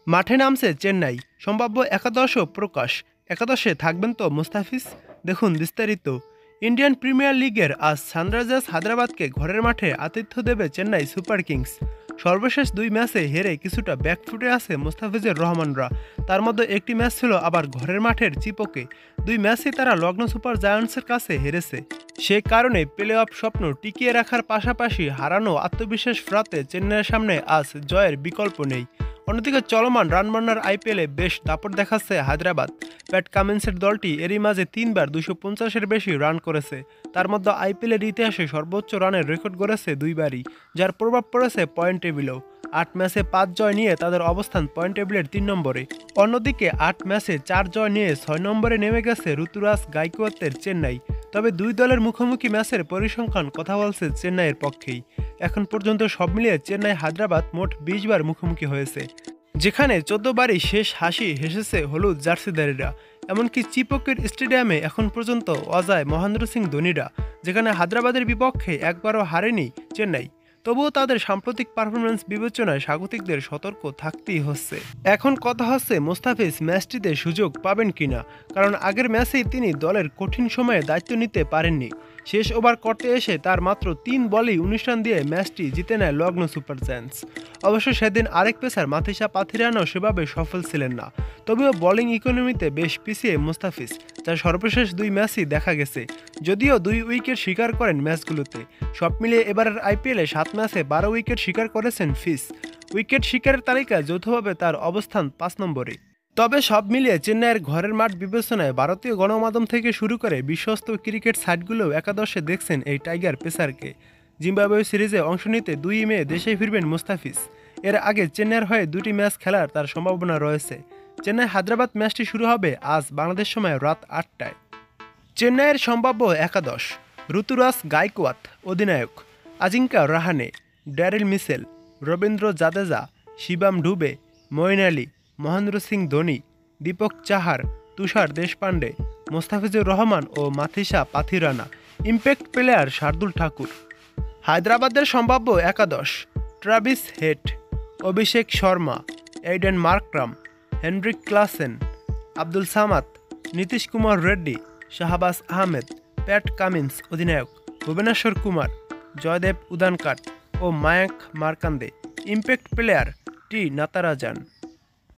মাঠে নামছে চেন্নাই, সম্ভাব্য একাদশও প্রকাশ। একাদশে থাকবেন তো মুস্তাফিজ? দেখুন বিস্তারিত। ইন্ডিয়ান প্রিমিয়ার লিগের আজ সানরাইজার্স হায়দ্রাবাদকে ঘরের মাঠে আতিথ্য দেবে চেন্নাই সুপার কিংস। সর্বশেষ 2 ম্যাচে হেরে কিছুটা ব্যাকফুটে আছে মুস্তাফিজুর রহমানরা। তার মধ্যে একটি ম্যাচ ছিল আবার ঘরের মাঠের চিপোকে। 2 ম্যাচই তারা লগ্ন সুপার জায়ান্টসের কাছে হেরেছে। সে কারণে প্লে অফ স্বপ্ন টিকিয়ে রাখার পাশাপাশি হারানো আত্মবিশ্বাস ফেরাতে চেন্নাইয়ের সামনে আজ জয়ের বিকল্প নেই। অন্যদিকে চলমান রানবান্নার আইপিএলে বেশ দাপট দেখাচ্ছে হায়দ্রাবাদ। প্যাট কামিন্সের দলটি এরই মাঝে 3বার 250-এর বেশি রান করেছে। তার মধ্যে আইপিএলের ইতিহাসে সর্বোচ্চ রানের রেকর্ড গড়েছে 2বারই, যার প্রভাব পড়েছে পয়েন্ট টেবিলেও। 8 ম্যাচে 5 জয় নিয়ে তাদের অবস্থান পয়েন্ট টেবিলের 3 নম্বরে। অন্যদিকে 8 ম্যাচে 4 জয় নিয়ে 6 নম্বরে নেমে গেছে ঋতুরাজ গাইকোয়াদের চেন্নাই। তবে দুই দলের মুখোমুখি ম্যাচের পরিসংখ্যান কথা বলছে চেন্নাইয়ের পক্ষেই। এখন পর্যন্ত সব মিলিয়ে চেন্নাই হায়দ্রাবাদ মোট 20 বার মুখোমুখি হয়েছে, যেখানে 14 বারই শেষ হাসি হেসেছে হলুদ জার্সিধারীরা। এমনকি চিপোকের স্টেডিয়ামে এখন পর্যন্ত অজয় মহেন্দ্র সিং ধোনিরা, যেখানে হায়দ্রাবাদের বিপক্ষে একবারও হারেনি চেন্নাই। তবুও তাদের সাম্প্রতিক পারফরমেন্স বিবেচনায় স্বাগতিকদের সতর্ক থাকতেই হচ্ছে। এখন কথা হচ্ছে মুস্তাফিজ ম্যাচটিতে সুযোগ পাবেন কিনা, কারণ আগের ম্যাচেই তিনি দলের কঠিন সময়ে দায়িত্ব নিতে পারেননি। শেষ ওভার করতে এসে তার মাত্র 3 বলেই 19 রান দিয়ে ম্যাচটি জিতে নেয় লগ্ন সুপার জায়ান্টস। অবশ্য সেদিন আরেক পেসার মাথিসা পাথিরানও সেভাবে সফল ছিলেন না। তবেও বোলিং ইকোনমিতে বেশ পিছিয়ে মুস্তাফিজ, যার সর্বশেষ 2 ম্যাচই দেখা গেছে। যদিও 2 উইকেট শিকার করেন ম্যাচগুলোতে। সব মিলিয়ে এবারের আইপিএলে 7 ম্যাচে 12 উইকেট শিকার করেছেন ফিস। উইকেট শিকারের তালিকায় যৌথভাবে তার অবস্থান 5 নম্বরে। তবে সব মিলিয়ে চেন্নাইয়ের ঘরের মাঠ বিবেচনায় ভারতীয় গণমাধ্যম থেকে শুরু করে বিশ্বস্ত ক্রিকেট সাইটগুলোও একাদশে দেখছেন এই টাইগার পেসারকে। জিম্বাবুয়ে সিরিজে অংশ নিতে 2 মে দেশে ফিরবেন মুস্তাফিজ। এর আগে চেন্নাইয়ের হয়ে 2টি ম্যাচ খেলার তার সম্ভাবনা রয়েছে। চেন্নাই হায়দ্রাবাদ ম্যাচটি শুরু হবে আজ বাংলাদেশ সময় রাত 8টায়। চেন্নাইয়ের সম্ভাব্য একাদশ: ঋতুরাজ গাইকোয়াদ অধিনায়ক, আজিঙ্কা রাহানে, ড্যারিল মিচেল, রবীন্দ্র জাদেজা, শিবাম ডুবে, মঈন আলী, মহেন্দ্র সিং ধোনি, দীপক চাহার, তুষার দেশপান্ডে, মোস্তাফিজুর রহমান ও মাথিসা পাথিরানা। Impact player Shardul Thakur. হায়দ্রাবাদের সম্ভাব্য একাদশ: Travis Head, Abhishek Sharma, Aiden Markram, Heinrich Klaasen, Abdul Samad, Nitish Kumar Reddy, Shahbaz Ahmed, Pat Cummins অধিনায়ক, ভুবনেশ্বর কুমার, জয়দেব উদানকাট ও Mayank Markande. Impact player T নাতারাজান।